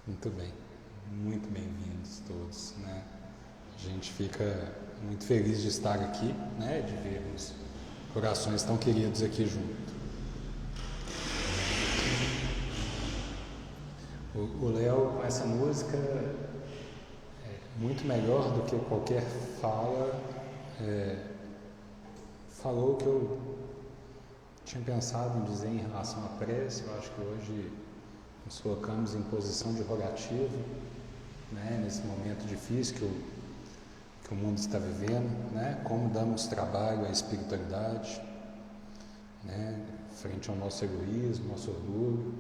Muito bem, muito bem-vindos todos, né? A gente fica muito feliz de estar aqui, né? De vermos corações tão queridos aqui junto. O Léo, com essa música, muito melhor do que qualquer fala, falou o que eu tinha pensado em dizer em relação à prece. Eu acho que hoje nos colocamos em posição de rogativa, né, nesse momento difícil que o mundo está vivendo, né, como damos trabalho à espiritualidade, né, frente ao nosso egoísmo, nosso orgulho.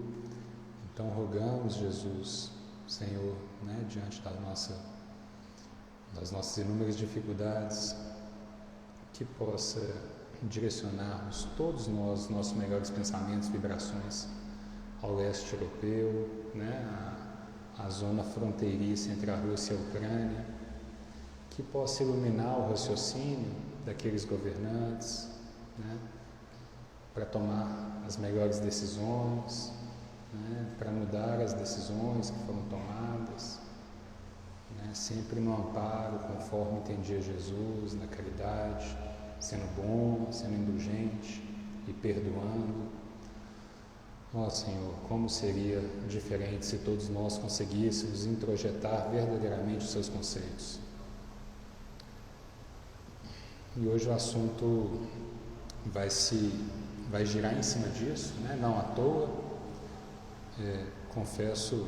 Então rogamos, Jesus, Senhor, né, diante das nossas inúmeras dificuldades, que possa direcionarmos todos nós, nossos melhores pensamentos, vibrações, ao leste europeu, né, a zona fronteiriça entre a Rússia e a Ucrânia, que possa iluminar o raciocínio daqueles governantes, né, para tomar as melhores decisões, né, para mudar as decisões que foram tomadas, né, sempre no amparo, conforme entendia Jesus, na caridade, sendo bom, sendo indulgente e perdoando. Ó Senhor, como seria diferente se todos nós conseguíssemos introjetar verdadeiramente os seus conceitos. E hoje o assunto vai girar em cima disso, né? Não à toa. Confesso,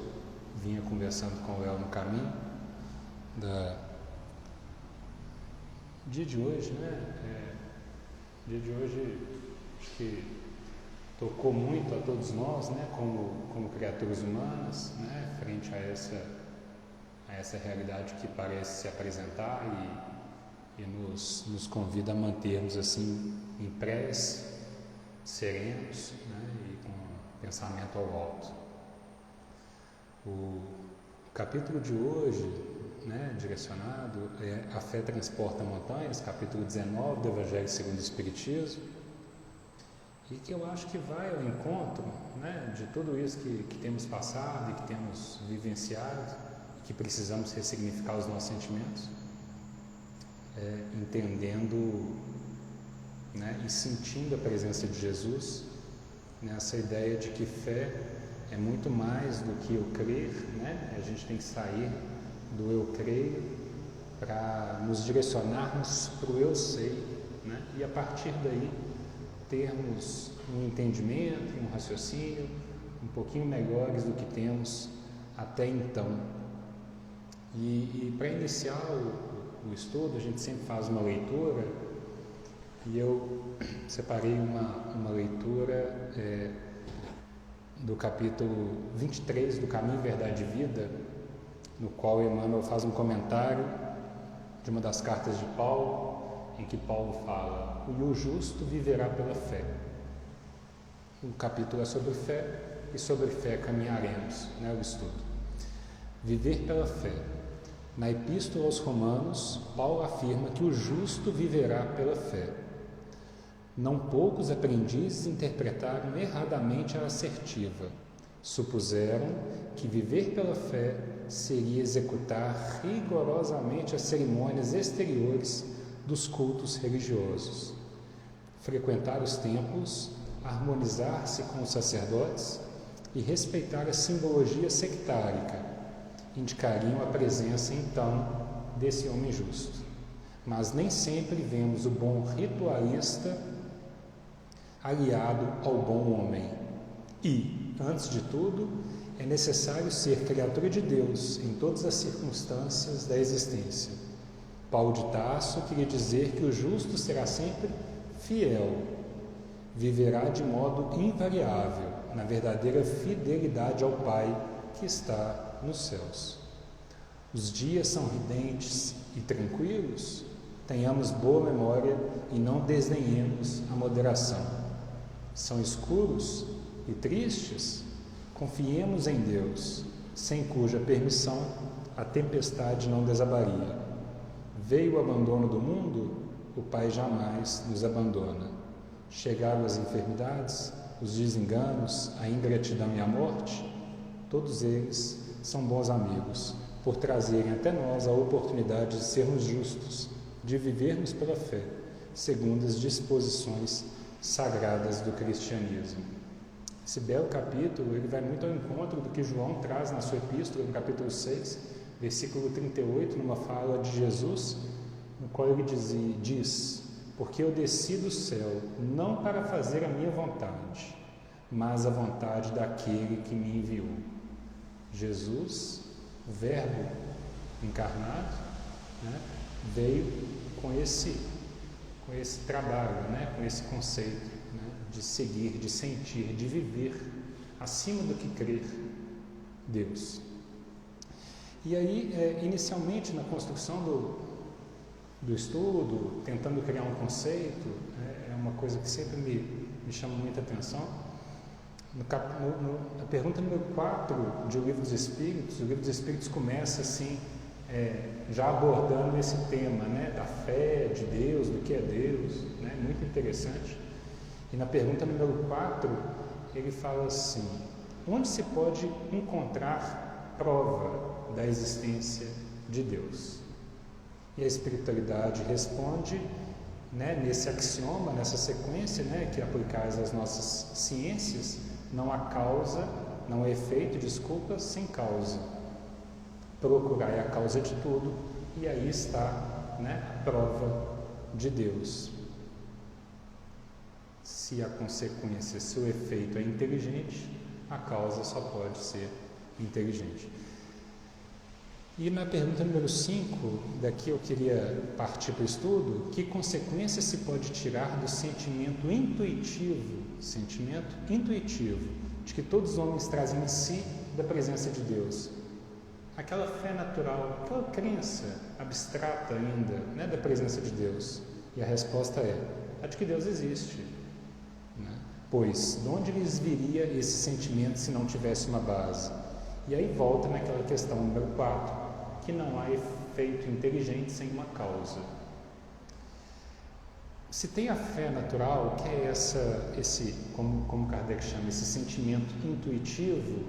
vinha conversando com o Léo no caminho dia de hoje, né? Dia de hoje, acho que tocou muito a todos nós, né, como criaturas humanas, né, frente a essa realidade que parece se apresentar e nos convida a mantermos assim em prece, serenos, né, e com pensamento ao alto. O capítulo de hoje, né, direcionado é A Fé Transporta Montanhas, capítulo 19 do Evangelho segundo o Espiritismo, e que eu acho que vai ao encontro, né, de tudo isso que temos passado e que temos vivenciado, que precisamos ressignificar os nossos sentimentos, entendendo, né, e sentindo a presença de Jesus, nessa ideia de que fé é muito mais do que eu crer, né? A gente tem que sair do eu creio para nos direcionarmos para o eu sei, né? E a partir daí termos um entendimento, um raciocínio um pouquinho melhores do que temos até então. E para iniciar o estudo, a gente sempre faz uma leitura, e eu separei uma leitura do capítulo 23 do Caminho, Verdade e Vida, no qual Emmanuel faz um comentário de uma das cartas de Paulo, em que Paulo fala: o justo viverá pela fé. O capítulo é sobre fé, e sobre fé caminharemos, né, o estudo. Viver pela fé. Na Epístola aos Romanos, Paulo afirma que o justo viverá pela fé. Não poucos aprendizes interpretaram erradamente a assertiva. Supuseram que viver pela fé seria executar rigorosamente as cerimônias exteriores dos cultos religiosos, frequentar os templos, harmonizar-se com os sacerdotes e respeitar a simbologia sectárica, indicariam a presença, então, desse homem justo. Mas nem sempre vemos o bom ritualista aliado ao bom homem. E, antes de tudo, é necessário ser criatura de Deus em todas as circunstâncias da existência. Paulo de Tarso queria dizer que o justo será sempre fiel, viverá de modo invariável, na verdadeira fidelidade ao Pai que está nos céus. Os dias são ridentes e tranquilos, tenhamos boa memória e não desdenhemos a moderação. São escuros e tristes, confiemos em Deus, sem cuja permissão a tempestade não desabaria. Veio o abandono do mundo, o Pai jamais nos abandona. Chegaram as enfermidades, os desenganos, a ingratidão e a morte, todos eles são bons amigos, por trazerem até nós a oportunidade de sermos justos, de vivermos pela fé, segundo as disposições sagradas do cristianismo. Esse belo capítulo, ele vai muito ao encontro do que João traz na sua epístola, no capítulo 6, versículo 38, numa fala de Jesus, no qual ele diz: porque eu desci do céu, não para fazer a minha vontade, mas a vontade daquele que me enviou. Jesus, o Verbo encarnado, né, veio com esse trabalho, né, com esse conceito, né, de seguir, de sentir, de viver acima do que crer Deus. E aí, inicialmente, na construção do estudo, tentando criar um conceito, é uma coisa que sempre me chama muita atenção. Na pergunta número 4 de O Livro dos Espíritos, o Livro dos Espíritos começa assim, já abordando esse tema, né, da fé, de Deus, do que é Deus, né, muito interessante. E na pergunta número 4, ele fala assim: onde se pode encontrar prova da existência de Deus? E a espiritualidade responde, né, nesse axioma, nessa sequência, né, que aplicais às nossas ciências: não há causa, não há efeito, desculpa, sem causa. Procurai a causa de tudo, e aí está, né, a prova de Deus. Se a consequência, se o efeito é inteligente, a causa só pode ser inteligente. E na pergunta número 5, daqui eu queria partir para o estudo: que consequência se pode tirar do sentimento intuitivo de que todos os homens trazem em si da presença de Deus? Aquela fé natural, aquela crença abstrata ainda, né, da presença de Deus. E a resposta é a de que Deus existe, né? Pois de onde lhes viria esse sentimento se não tivesse uma base? E aí volta naquela questão número 4, que não há efeito inteligente sem uma causa. Se tem a fé natural, que é como Kardec chama, esse sentimento intuitivo,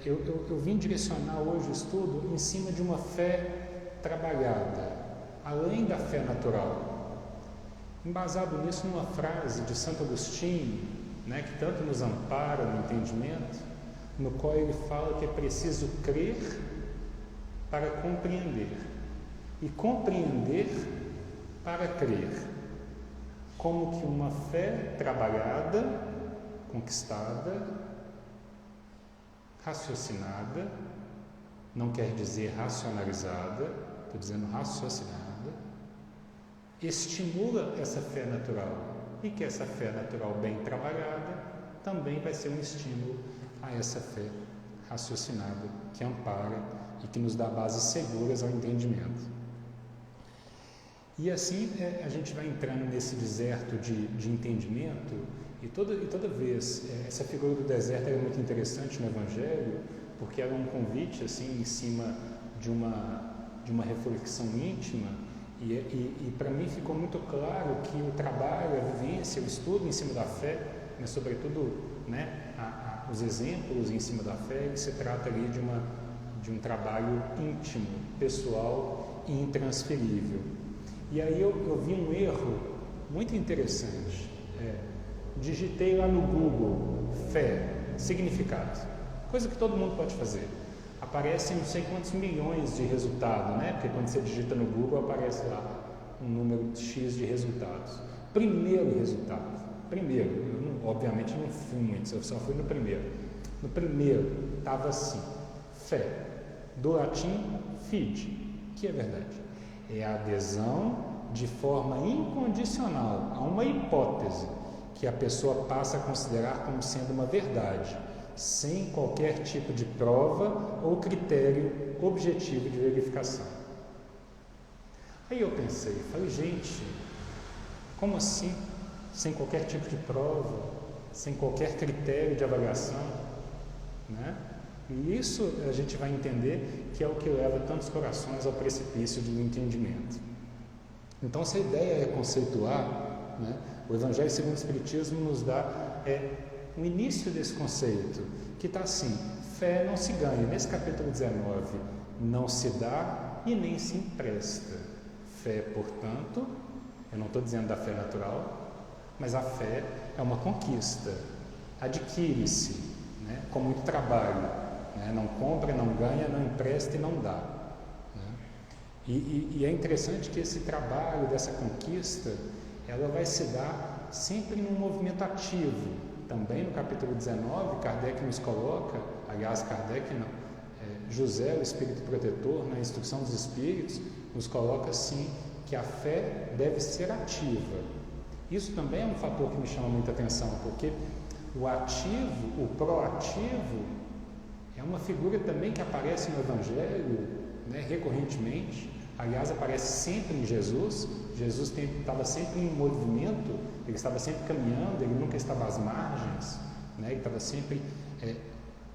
eu vim direcionar hoje o estudo em cima de uma fé trabalhada, além da fé natural. Embasado nisso numa frase de Santo Agostinho, né, que tanto nos ampara no entendimento, no qual ele fala que é preciso crer para compreender, e compreender para crer, como que uma fé trabalhada, conquistada, raciocinada, não quer dizer racionalizada, estou dizendo raciocinada, estimula essa fé natural, e que essa fé natural bem trabalhada também vai ser um estímulo a essa fé raciocinada, que ampara e que nos dá bases seguras ao entendimento. E assim a gente vai entrando nesse deserto de entendimento, e toda vez, essa figura do deserto é muito interessante no Evangelho, porque ela é um convite assim, em cima de uma reflexão íntima, e para mim ficou muito claro que o trabalho, a vivência, o estudo em cima da fé, mas sobretudo, né, os exemplos em cima da fé, se trata ali de um trabalho íntimo, pessoal e intransferível. E aí eu vi um erro muito interessante. Digitei lá no Google fé, significado, coisa que todo mundo pode fazer. Aparecem não sei quantos milhões de resultados, né? Porque quando você digita no Google aparece lá um número X de resultados. Primeiro resultado, eu obviamente não fui muito, eu só fui no primeiro. No primeiro estava assim: fé, do latim fide, que é verdade, é a adesão de forma incondicional a uma hipótese que a pessoa passa a considerar como sendo uma verdade, sem qualquer tipo de prova ou critério objetivo de verificação. Aí eu pensei, falei, gente, como assim? Sem qualquer tipo de prova, sem qualquer critério de avaliação, né? E isso a gente vai entender que é o que leva tantos corações ao precipício do entendimento. Então, se a ideia é conceituar, né, o Evangelho segundo o Espiritismo nos dá o início desse conceito, que está assim: fé não se ganha. Nesse capítulo 19, não se dá e nem se empresta. Fé, portanto, eu não estou dizendo da fé natural, mas a fé é uma conquista, adquire-se, né, com muito trabalho, né, não compra, não ganha, não empresta e não dá. Né? E é interessante que esse trabalho dessa conquista, ela vai se dar sempre num movimento ativo. Também no capítulo 19, Kardec nos coloca, aliás, Kardec não, José, o Espírito Protetor, na Instrução dos Espíritos, nos coloca assim, que a fé deve ser ativa. Isso também é um fator que me chama muita atenção, porque o ativo, o proativo, é uma figura também que aparece no Evangelho, né, recorrentemente. Aliás, aparece sempre em Jesus. Jesus estava sempre em movimento, ele estava sempre caminhando, ele nunca estava às margens, né, ele estava sempre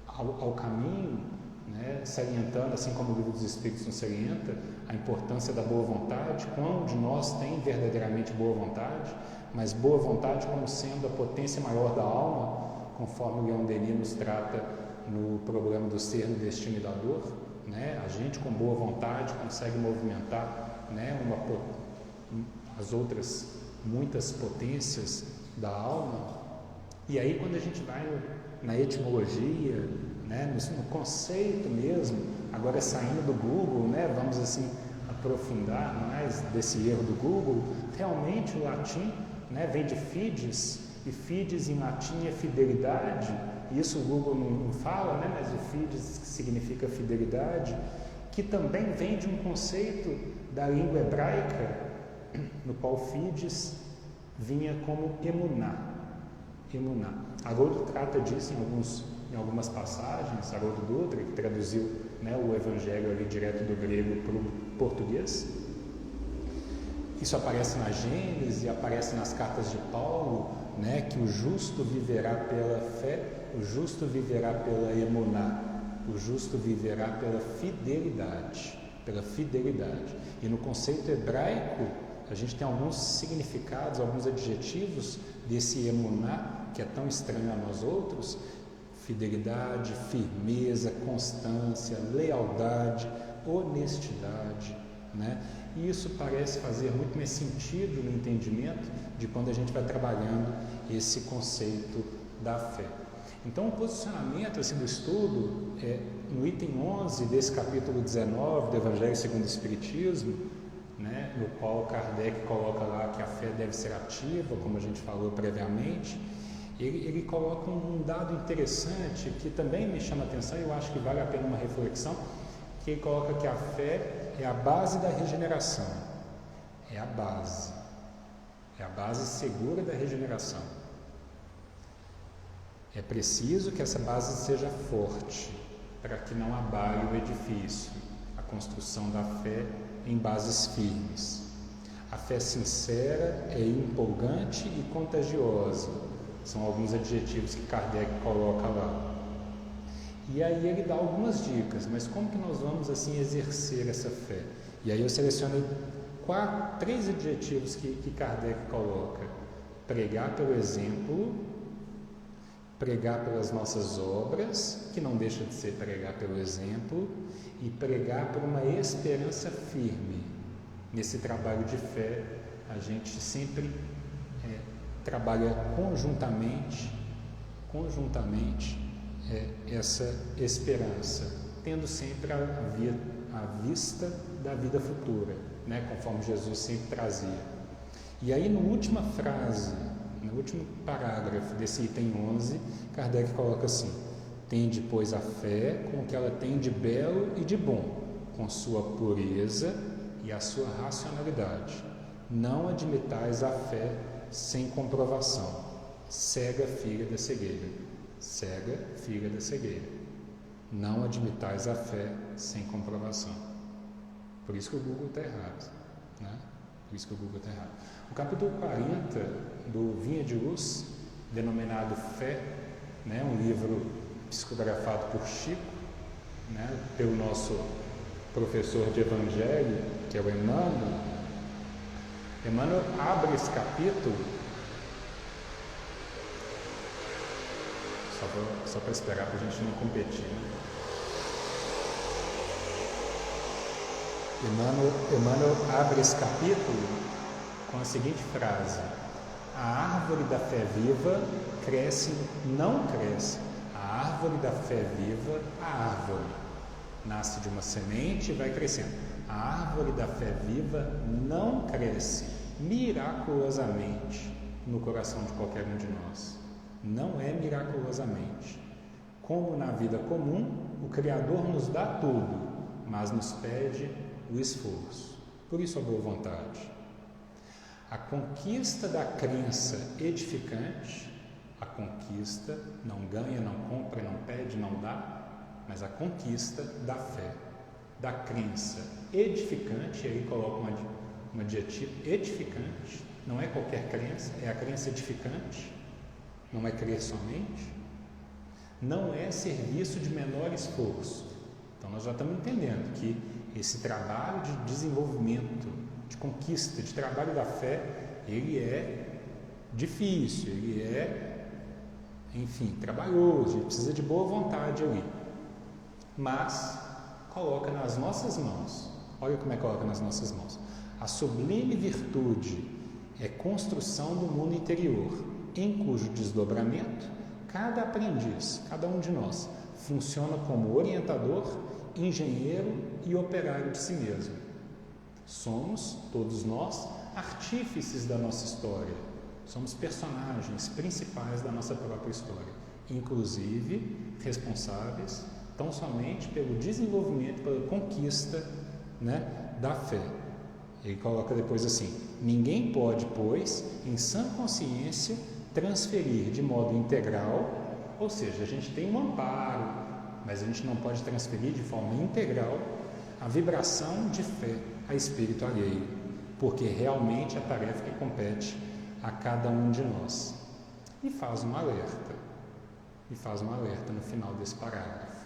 ao caminho, né, salientando, assim como o Livro dos Espíritos nos salienta, a importância da boa vontade. Quão de nós tem verdadeiramente boa vontade, mas boa vontade como sendo a potência maior da alma, conforme o Leon Denis nos trata no programa do Ser, no Destino e da Dor. Né? A gente com boa vontade consegue movimentar, né, as outras muitas potências da alma. E aí quando a gente vai na etimologia, né, no conceito mesmo, agora saindo do Google, né, vamos assim aprofundar mais desse erro do Google, realmente o latim, né, vem de fides, e fides em latim é fidelidade. Isso o Google não fala, né, mas o fides significa fidelidade, que também vem de um conceito da língua hebraica, no qual fides vinha como emuná. Haroldo trata disso em algumas passagens, Haroldo Dutra, que traduziu, né, o Evangelho ali direto do grego para o português. Isso aparece na Gênesis e aparece nas cartas de Paulo, né, que o justo viverá pela fé, o justo viverá pela emuná, o justo viverá pela fidelidade, E no conceito hebraico, a gente tem alguns significados, alguns adjetivos desse emuná, que é tão estranho a nós outros: fidelidade, firmeza, constância, lealdade, honestidade, né? E isso parece fazer muito mais sentido no entendimento de quando a gente vai trabalhando esse conceito da fé. Então, o posicionamento assim, do estudo no item 11 desse capítulo 19 do Evangelho segundo o Espiritismo, né, no qual Kardec coloca lá que a fé deve ser ativa, como a gente falou previamente. Ele coloca um dado interessante que também me chama a atenção e eu acho que vale a pena uma reflexão, que ele coloca que a fé é a base da regeneração. É a base segura da regeneração. É preciso que essa base seja forte para que não abale o edifício, a construção da fé em bases firmes. A fé sincera é empolgante e contagiosa. São alguns adjetivos que Kardec coloca lá. E aí ele dá algumas dicas, mas como que nós vamos assim exercer essa fé? E aí eu selecionei 3 adjetivos que Kardec coloca: pregar pelo exemplo, pregar pelas nossas obras, que não deixa de ser pregar pelo exemplo, e pregar por uma esperança firme. Nesse trabalho de fé, a gente sempre trabalha conjuntamente essa esperança, tendo sempre a vista da vida futura, né, conforme Jesus sempre trazia. E aí, na última frase, no último parágrafo desse item 11, Kardec coloca assim: tende, pois, a fé com o que ela tem de belo e de bom, com sua pureza e a sua racionalidade. Não admitais a fé sem comprovação, cega filha da cegueira. Não admitais a fé sem comprovação. Por isso que o Google está errado, né? O capítulo 40 do Vinha de Luz, denominado Fé, né, um livro psicografado por Chico, né, pelo nosso professor de Evangelho, que é o Emmanuel. Emmanuel abre esse capítulo Só para esperar para a gente não competir. Né? Emmanuel abre esse capítulo com a seguinte frase: a árvore da fé viva não cresce. A árvore da fé viva, a árvore, nasce de uma semente e vai crescendo. A árvore da fé viva não cresce miraculosamente no coração de qualquer um de nós. Não é miraculosamente. Como na vida comum, o Criador nos dá tudo, mas nos pede o esforço. Por isso a boa vontade. A conquista da crença edificante, a conquista não ganha, não compra, não pede, não dá, mas a conquista da fé, da crença edificante, e aí coloca um adjetivo, edificante, não é qualquer crença, é a crença edificante, não é crer somente, não é serviço de menor esforço. Então nós já estamos entendendo que esse trabalho de desenvolvimento, de conquista, de trabalho da fé, ele é difícil, ele é, enfim, trabalhoso, ele precisa de boa vontade ali. Mas coloca nas nossas mãos, olha como é que coloca nas nossas mãos. A sublime virtude é construção do mundo interior, em cujo desdobramento cada aprendiz, cada um de nós, funciona como orientador, engenheiro e operário de si mesmo. Somos, todos nós, artífices da nossa história. Somos personagens principais da nossa própria história, inclusive responsáveis tão somente pelo desenvolvimento, pela conquista, né, da fé. Ele coloca depois assim: ninguém pode, pois, em sã consciência, transferir de modo integral, ou seja, a gente tem um amparo, mas a gente não pode transferir de forma integral a vibração de fé a espírito alheio, porque realmente é a tarefa que compete a cada um de nós. E faz um alerta no final desse parágrafo.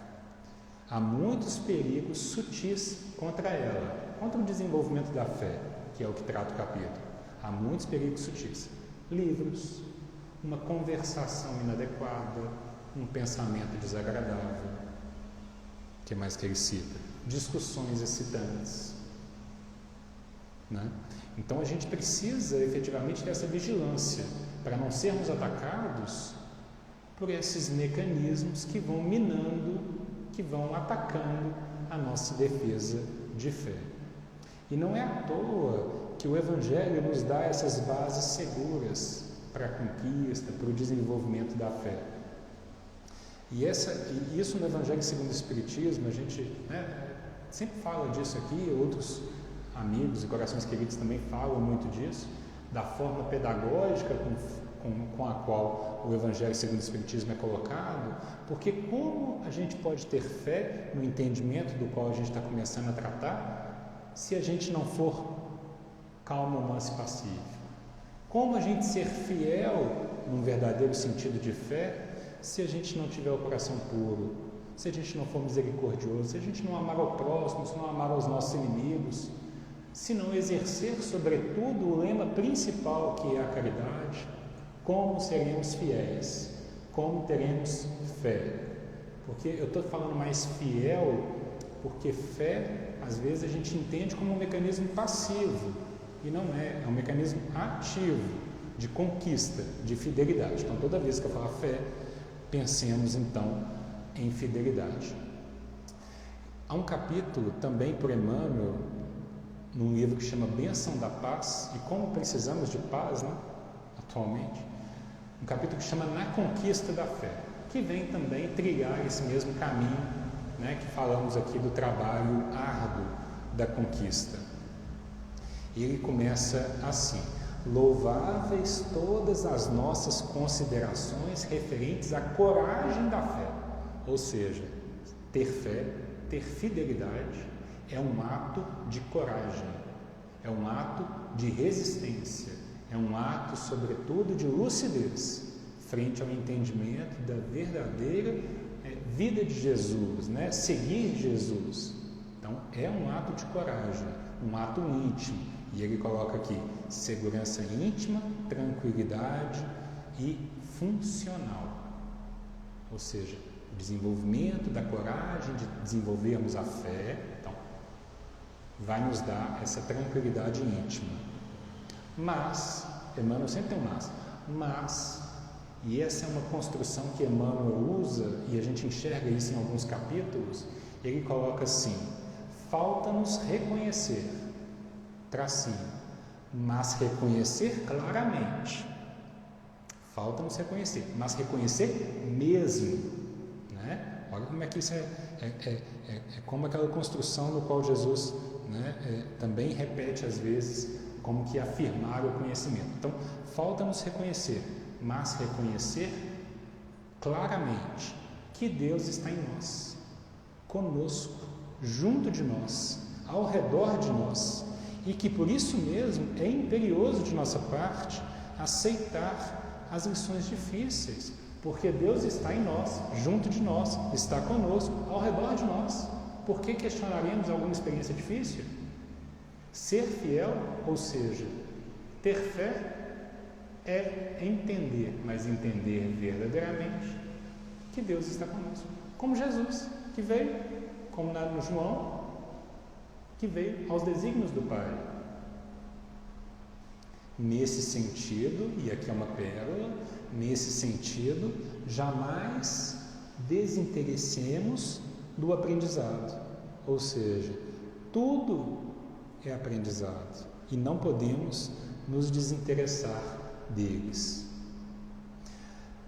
Há muitos perigos sutis contra ela, contra o desenvolvimento da fé, que é o que trata o capítulo. Há muitos perigos sutis. Livros, uma conversação inadequada, um pensamento desagradável. O que mais que ele cita? Discussões excitantes. Né? Então a gente precisa efetivamente dessa vigilância para não sermos atacados por esses mecanismos que vão minando, que vão atacando a nossa defesa de fé. E não é à toa que o Evangelho nos dá essas bases seguras para a conquista, para o desenvolvimento da fé. E isso no Evangelho segundo o Espiritismo, a gente, né, sempre fala disso aqui, outros amigos e corações queridos também falam muito disso, da forma pedagógica com a qual o Evangelho segundo o Espiritismo é colocado, porque como a gente pode ter fé no entendimento do qual a gente está começando a tratar, se a gente não for calmo, manso e pacífico? Como a gente ser fiel num verdadeiro sentido de fé, se a gente não tiver o coração puro, se a gente não for misericordioso, se a gente não amar ao próximo, se não amar aos nossos inimigos, se não exercer, sobretudo, o lema principal, que é a caridade? Como seremos fiéis? Como teremos fé? Porque eu estou falando mais fiel, porque fé, às vezes, a gente entende como um mecanismo passivo, e não é, é um mecanismo ativo, de conquista, de fidelidade. Então, toda vez que eu falar fé, pensemos, então, em fidelidade. Há um capítulo, também por Emmanuel, num livro que chama Bênção da Paz, e como precisamos de paz, né, atualmente, um capítulo que chama Na Conquista da Fé, que vem também trilhar esse mesmo caminho, né, que falamos aqui do trabalho árduo da conquista. E ele começa assim: louváveis todas as nossas considerações referentes à coragem da fé. Ou seja, ter fé, ter fidelidade, é um ato de coragem, é um ato de resistência, é um ato, sobretudo, de lucidez frente ao entendimento da verdadeira vida de Jesus, né? Seguir Jesus. Então, é um ato de coragem, um ato íntimo. E ele coloca aqui segurança íntima, tranquilidade e funcional. ou seja, o desenvolvimento da coragem de desenvolvermos a fé, então, vai nos dar essa tranquilidade íntima. Mas, Emmanuel sempre tem um mas, e essa é uma construção que Emmanuel usa, e a gente enxerga isso em alguns capítulos, ele coloca assim: falta-nos reconhecer, tracinho, mas reconhecer claramente. Falta-nos reconhecer, mas reconhecer mesmo, né? Olha como é que isso é como aquela construção no qual Jesus, né, também repete às vezes como que afirmar o conhecimento. Então, falta-nos reconhecer, mas reconhecer claramente que Deus está em nós, conosco, junto de nós, ao redor de nós, e que por isso mesmo é imperioso de nossa parte aceitar as lições difíceis, porque Deus está em nós, junto de nós, está conosco, ao redor de nós. Por que questionaremos alguma experiência difícil? Ser fiel, ou seja, ter fé, é entender, mas entender verdadeiramente que Deus está conosco. Como Jesus, que veio, como no João, que veio aos desígnios do Pai. Nesse sentido, e aqui é uma pérola, nesse sentido, jamais desinteressemos do aprendizado. Ou seja, tudo é aprendizado e não podemos nos desinteressar deles.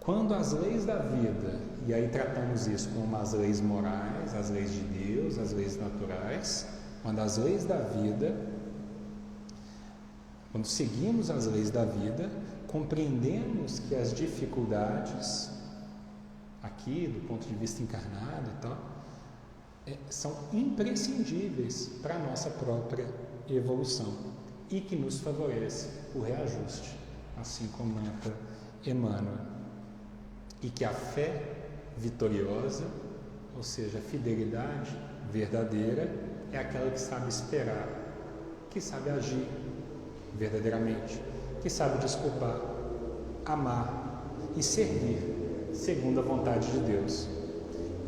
Quando as leis da vida, e aí tratamos isso como as leis morais, as leis de Deus, as leis naturais, quando as leis da vida, quando seguimos as leis da vida, compreendemos que as dificuldades, aqui do ponto de vista encarnado e tal, são imprescindíveis para a nossa própria evolução e que nos favorece o reajuste, assim comenta Emmanuel. E que a fé vitoriosa, ou seja, a fidelidade verdadeira, é aquela que sabe esperar, que sabe agir verdadeiramente, que sabe desculpar, amar e servir segundo a vontade de Deus.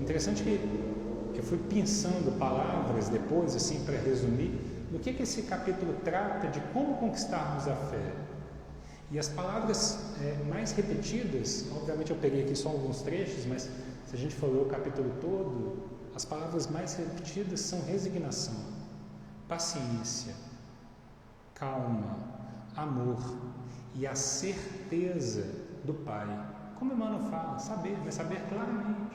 Interessante que eu fui pensando palavras depois, assim, para resumir, do que esse capítulo trata de como conquistarmos a fé. E as palavras mais repetidas, obviamente eu peguei aqui só alguns trechos, mas se a gente for ler o capítulo todo, as palavras mais repetidas são resignação, paciência, calma, amor e a certeza do Pai. Como Emmanuel fala, saber, mas saber claramente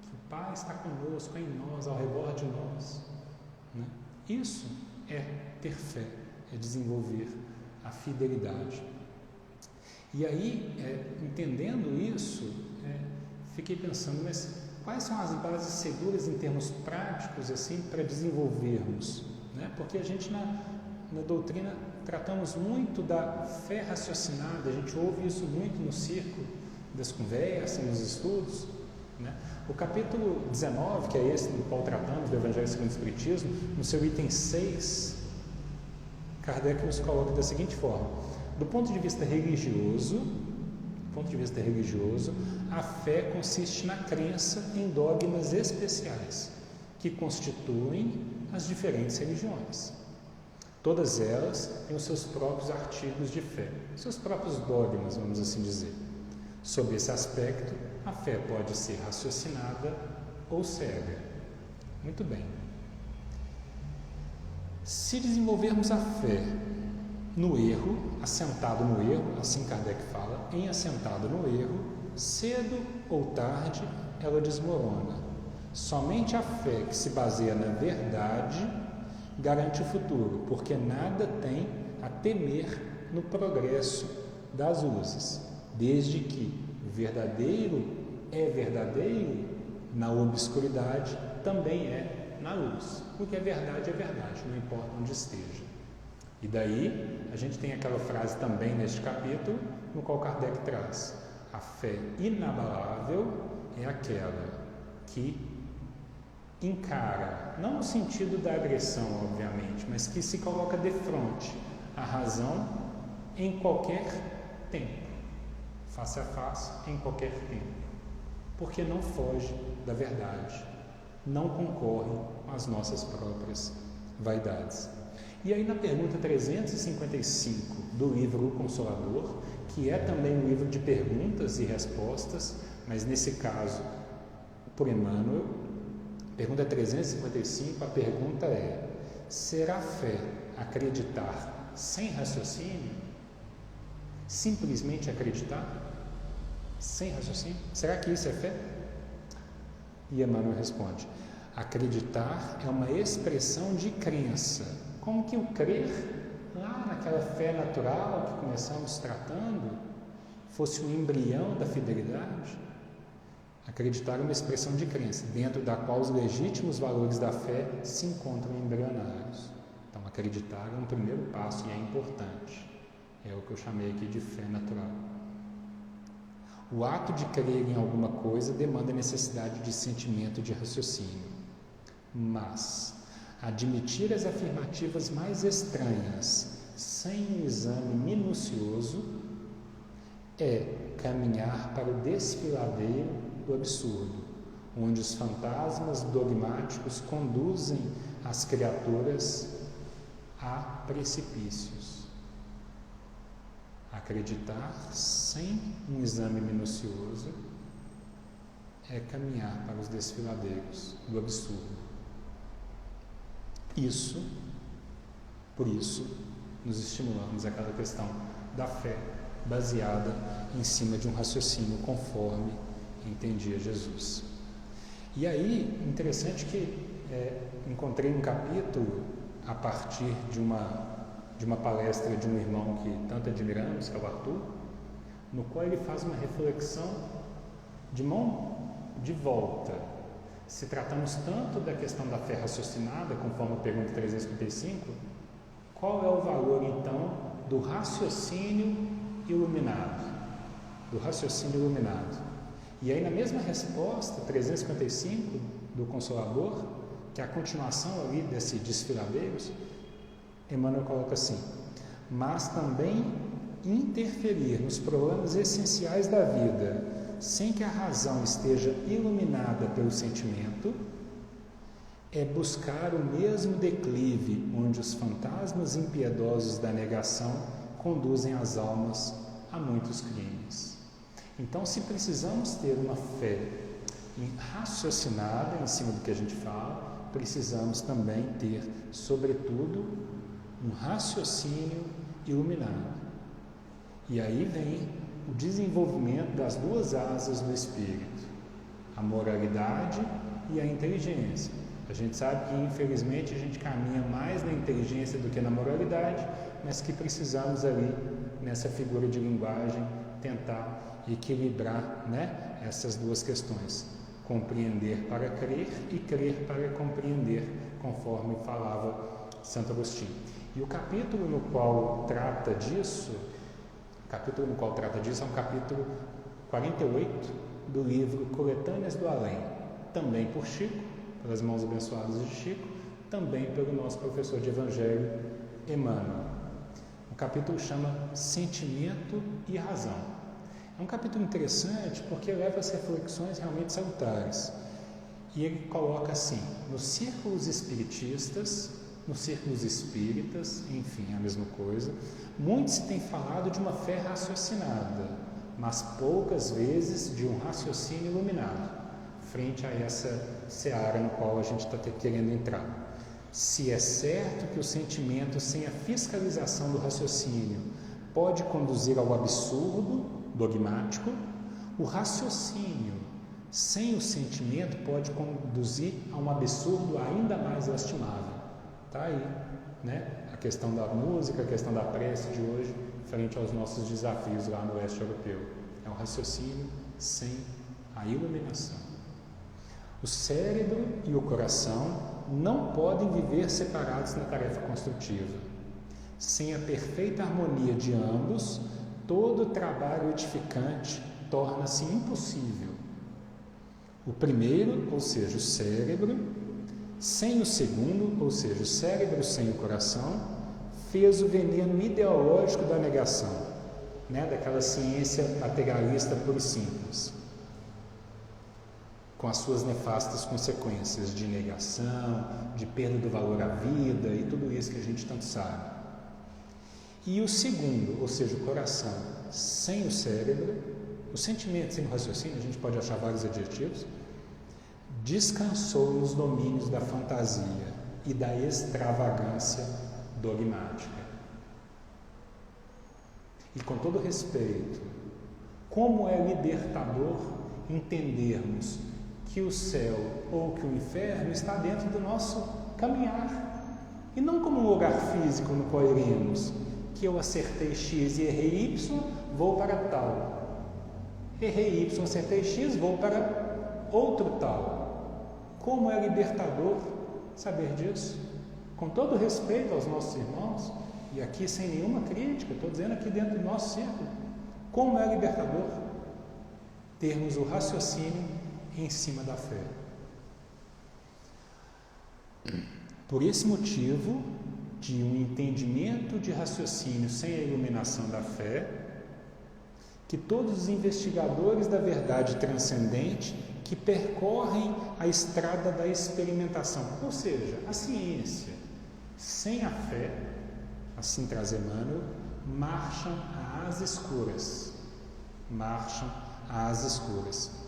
que o Pai está conosco, em nós, ao redor de nós. Né? Isso é ter fé, é desenvolver a fidelidade. E aí, entendendo isso, fiquei pensando, mas quais são as bases seguras em termos práticos assim para desenvolvermos? Né? Porque a gente na doutrina tratamos muito da fé raciocinada, a gente ouve isso muito no círculo das conversas, nos estudos. Né? O capítulo 19, que é esse do qual tratamos, do Evangelho segundo o Espiritismo, no seu item 6, Kardec nos coloca da seguinte forma: do ponto de vista religioso, a fé consiste na crença em dogmas especiais que constituem as diferentes religiões. Todas elas têm os seus próprios artigos de fé, seus próprios dogmas, vamos assim dizer. Sob esse aspecto, a fé pode ser raciocinada ou cega. Muito bem. Se desenvolvermos a fé no erro, assentado no erro, assim Kardec fala, em assentado no erro, cedo ou tarde ela desmorona. Somente a fé que se baseia na verdade garante o futuro, porque nada tem a temer no progresso das luzes, desde que o verdadeiro é verdadeiro na obscuridade, também é na luz. O que é verdade, não importa onde esteja. E daí, a gente tem aquela frase também neste capítulo, no qual Kardec traz: a fé inabalável é aquela que encara, não no sentido da agressão, obviamente, mas que se coloca de frente à razão em qualquer tempo, face a face, em qualquer tempo. porque não foge da verdade, não concorre com as nossas próprias vaidades. E aí na pergunta 355 do livro O Consolador, que é também um livro de perguntas e respostas, mas nesse caso por Emmanuel, pergunta 355, a pergunta é: será fé acreditar sem raciocínio? Simplesmente acreditar? Sem raciocínio? Será que isso é fé? E Emmanuel responde: acreditar é uma expressão de crença, como que o crer, lá naquela fé natural que começamos tratando, fosse um embrião da fidelidade. Acreditar é uma expressão de crença, dentro da qual os legítimos valores da fé se encontram embrionários. Então, acreditar é um primeiro passo e é importante. É o que eu chamei aqui de fé natural. O ato de crer em alguma coisa demanda necessidade de sentimento de raciocínio. Mas admitir as afirmativas mais estranhas sem um exame minucioso é caminhar para o desfiladeiro do absurdo, onde os fantasmas dogmáticos conduzem as criaturas a precipícios. Acreditar sem um exame minucioso é caminhar para os desfiladeiros do absurdo. Por isso, nos estimulamos àquela questão da fé baseada em cima de um raciocínio conforme entendia Jesus. E aí, interessante que encontrei um capítulo a partir de uma palestra de um irmão que tanto admiramos, que é o Arthur, no qual ele faz uma reflexão de mão de volta. Se tratamos tanto da questão da fé raciocinada, conforme a pergunta 355, qual é o valor, então, do raciocínio iluminado? Do raciocínio iluminado. E aí, na mesma resposta, 355, do Consolador, que é a continuação ali desse desfiladeiros, Emmanuel coloca assim: mas também interferir nos problemas essenciais da vida, sem que a razão esteja iluminada pelo sentimento, é buscar o mesmo declive onde os fantasmas impiedosos da negação conduzem as almas a muitos crimes. Então, se precisamos ter uma fé raciocinada em cima do que a gente fala, precisamos também ter, sobretudo, um raciocínio iluminado. E aí vem o desenvolvimento das duas asas do espírito, a moralidade e a inteligência. A gente sabe que, infelizmente, a gente caminha mais na inteligência do que na moralidade, mas que precisamos ali, nessa figura de linguagem, tentar equilibrar, essas duas questões. Compreender para crer e crer para compreender, conforme falava Santo Agostinho. E o capítulo no qual trata disso é um capítulo 48 do livro Coletâneas do Além, também por Chico, pelas mãos abençoadas de Chico, também pelo nosso professor de Evangelho, Emmanuel. O capítulo chama Sentimento e Razão. É um capítulo interessante porque leva as reflexões realmente salutares. E ele coloca assim: nos círculos espiritistas, nos círculos espíritas, enfim, a mesma coisa, muito se tem falado de uma fé raciocinada, mas poucas vezes de um raciocínio iluminado, frente a essa seara no qual a gente está querendo entrar. Se é certo que o sentimento sem a fiscalização do raciocínio pode conduzir ao absurdo dogmático, o raciocínio sem o sentimento pode conduzir a um absurdo ainda mais lastimável. Está aí, a questão da música, a questão da prece de hoje, frente aos nossos desafios lá no leste europeu. É um raciocínio sem a iluminação. O cérebro e o coração não podem viver separados na tarefa construtiva. Sem a perfeita harmonia de ambos, todo trabalho edificante torna-se impossível. O primeiro, ou seja, o cérebro, sem o segundo, ou seja, o cérebro sem o coração, fez o veneno ideológico da negação, daquela ciência materialista pura e simples. com as suas nefastas consequências de negação, de perda do valor à vida e tudo isso que a gente tanto sabe. E o segundo, ou seja, o coração sem o cérebro, o sentimento sem o raciocínio, a gente pode achar vários adjetivos, descansou nos domínios da fantasia e da extravagância dogmática. E com todo respeito, como é libertador entendermos que o céu ou que o inferno está dentro do nosso caminhar, e não como um lugar físico no qual iremos, que eu acertei X e errei Y, vou para tal. Errei Y, acertei X, vou para outro tal. Como é libertador saber disso? Com todo respeito aos nossos irmãos, e aqui sem nenhuma crítica, estou dizendo aqui dentro do nosso círculo, como é libertador termos o raciocínio em cima da fé. Por esse motivo, de um entendimento de raciocínio sem a iluminação da fé, que todos os investigadores da verdade transcendente que percorrem a estrada da experimentação, ou seja, a ciência, sem a fé, assim traz Emmanuel, marcham às escuras,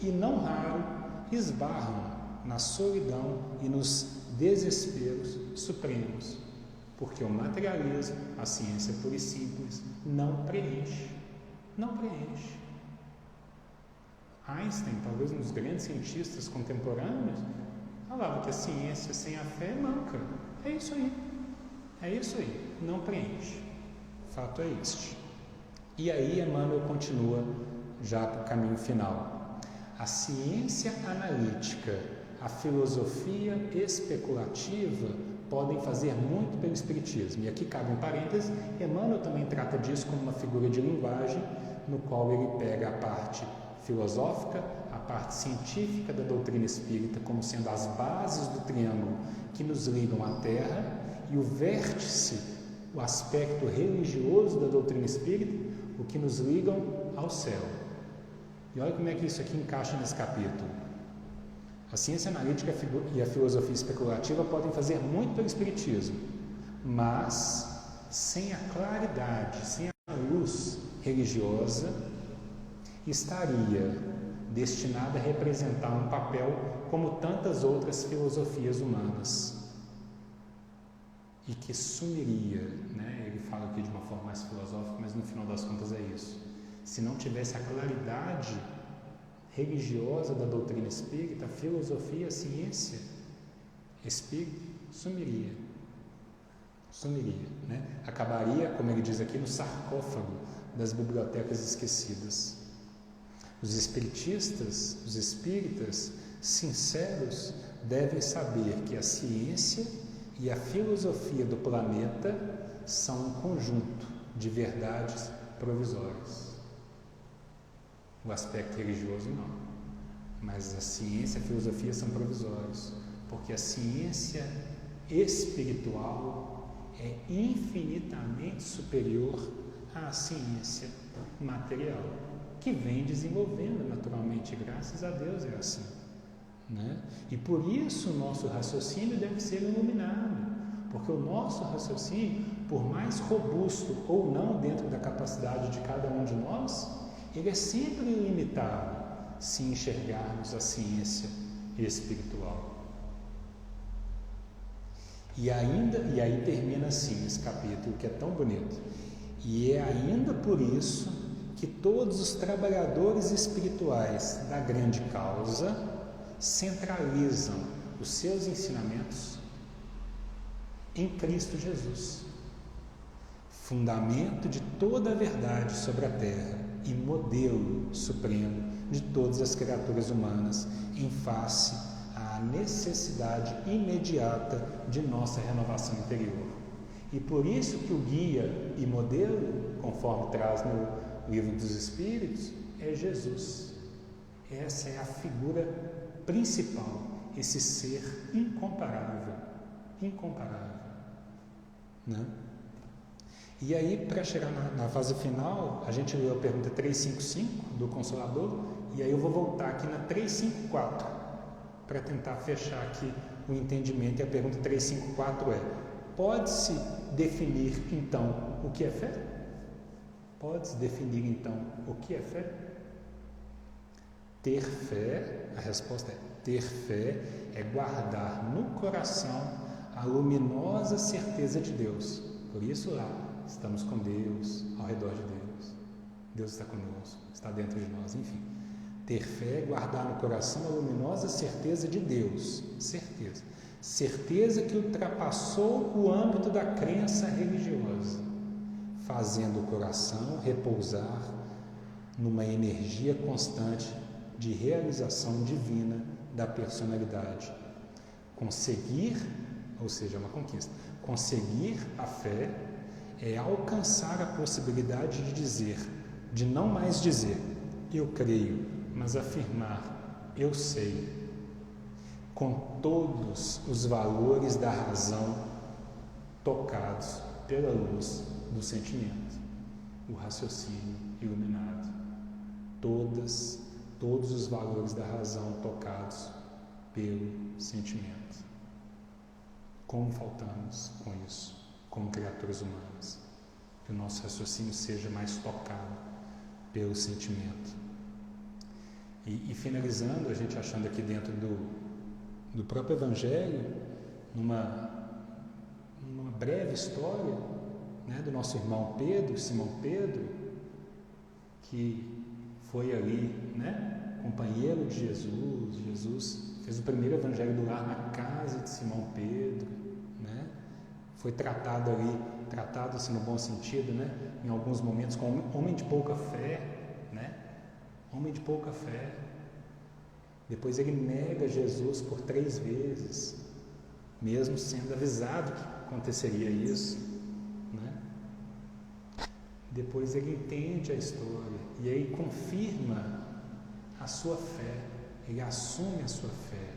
e não raro esbarram na solidão e nos desesperos supremos, porque o materialismo, a ciência pura e simples, não preenche. Einstein, talvez um dos grandes cientistas contemporâneos, falava que a ciência sem a fé manca. É isso aí, não preenche. Fato é este. E aí Emmanuel continua já para o caminho final. A ciência analítica, a filosofia especulativa podem fazer muito pelo Espiritismo. E aqui cabe um parêntese, Emmanuel também trata disso como uma figura de linguagem, no qual ele pega a parte filosófica, a parte científica da doutrina espírita como sendo as bases do triângulo que nos ligam à Terra, e o vértice, o aspecto religioso da doutrina espírita, o que nos ligam ao céu. E olha como é que isso aqui encaixa nesse capítulo. A ciência analítica e a filosofia especulativa podem fazer muito pelo Espiritismo, mas sem a claridade, sem a luz religiosa, estaria destinada a representar um papel como tantas outras filosofias humanas, e que sumiria, né? Ele fala aqui de uma forma mais filosófica, mas no final das contas é isso. Se não tivesse a claridade religiosa da doutrina espírita, a filosofia, a ciência espírita sumiria, né? Acabaria, como ele diz aqui, no sarcófago das bibliotecas esquecidas. Os espiritistas, os espíritas sinceros devem saber que a ciência e a filosofia do planeta são um conjunto de verdades provisórias. O aspecto religioso não, mas a ciência e a filosofia são provisórios, porque a ciência espiritual é infinitamente superior à ciência material, que vem desenvolvendo naturalmente, graças a Deus é assim, né? E por isso o nosso raciocínio deve ser iluminado, porque o nosso raciocínio, por mais robusto ou não dentro da capacidade de cada um de nós, ele é sempre ilimitado se enxergarmos a ciência espiritual. E aí termina assim esse capítulo que é tão bonito. E é ainda por isso que todos os trabalhadores espirituais da grande causa centralizam os seus ensinamentos em Cristo Jesus, fundamento de toda a verdade sobre a terra e modelo supremo de todas as criaturas humanas em face à necessidade imediata de nossa renovação interior. E por isso que o guia e modelo, conforme traz no Livro dos Espíritos, é Jesus. Essa é a figura principal, esse ser incomparável, né? E aí, para chegar na fase final, a gente leu a pergunta 355 do Consolador, e aí eu vou voltar aqui na 354, para tentar fechar aqui o entendimento. E a pergunta 354 é: pode-se definir então o que é fé? Pode-se definir então o que é fé? Ter fé, a resposta é: ter fé é guardar no coração a luminosa certeza de Deus. Por isso lá estamos com Deus, ao redor de Deus. Deus está conosco, está dentro de nós, enfim. Ter fé é guardar no coração a luminosa certeza de Deus. Certeza. Certeza que ultrapassou o âmbito da crença religiosa, fazendo o coração repousar numa energia constante de realização divina da personalidade. Conseguir, ou seja, uma conquista. Conseguir a fé é alcançar a possibilidade de dizer, de não mais dizer eu creio, mas afirmar eu sei, com todos os valores da razão tocados pela luz do sentimento, o raciocínio iluminado. Todos os valores da razão tocados pelo sentimento. Como faltamos com isso, como criaturas humanas? Que o nosso raciocínio seja mais tocado pelo sentimento. E finalizando, a gente achando aqui dentro do próprio Evangelho, numa breve história, né, do nosso irmão Pedro, Simão Pedro, que foi ali, né, companheiro de Jesus. Jesus fez o primeiro evangelho do lar na casa de Simão Pedro, né? Foi tratado assim no bom sentido, né? Em alguns momentos como homem de pouca fé, né? Homem de pouca fé. Depois ele nega Jesus por 3 vezes, mesmo sendo avisado que aconteceria isso, né? Depois ele entende a história e aí confirma a sua fé, ele assume a sua fé.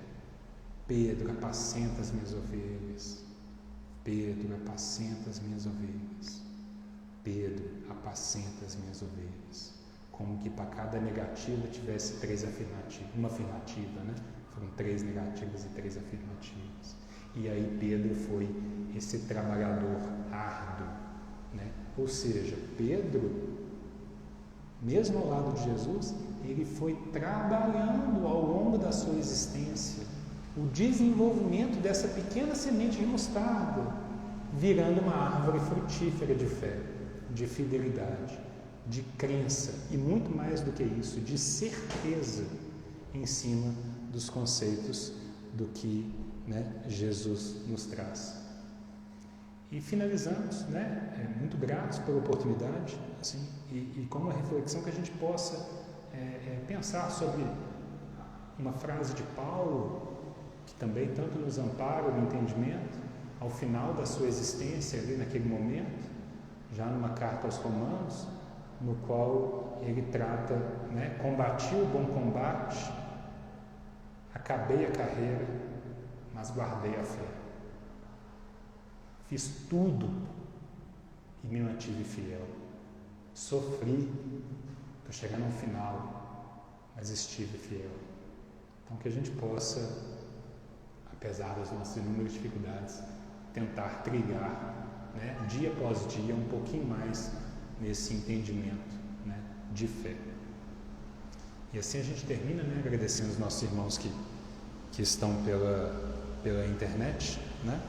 Pedro, apacenta as minhas ovelhas. Pedro, apacenta as minhas ovelhas. Pedro, apacenta as minhas ovelhas. Como que para cada negativa tivesse 3 afirmativas, uma afirmativa, né? Foram 3 negativas e 3 afirmativas. E aí Pedro foi esse trabalhador árduo, né? Ou seja, Pedro, mesmo ao lado de Jesus, ele foi trabalhando ao longo da sua existência o desenvolvimento dessa pequena semente de mostarda, virando uma árvore frutífera de fé, de fidelidade, de crença e muito mais do que isso, de certeza em cima dos conceitos do que, né, Jesus nos traz. E finalizamos, né, muito gratos pela oportunidade, assim, e com uma reflexão que a gente possa pensar sobre uma frase de Paulo, que também tanto nos ampara no entendimento, ao final da sua existência, ali naquele momento, já numa carta aos Romanos, no qual ele trata, né, combati o bom combate, acabei a carreira, mas guardei a fé. Fiz tudo e me mantive fiel. Sofri para chegar no final, mas estive fiel. Então que a gente possa, apesar das nossas inúmeras dificuldades, tentar trilhar, né, dia após dia, um pouquinho mais nesse entendimento, né, de fé. E assim a gente termina, né, agradecendo os nossos irmãos que estão pela internet, né?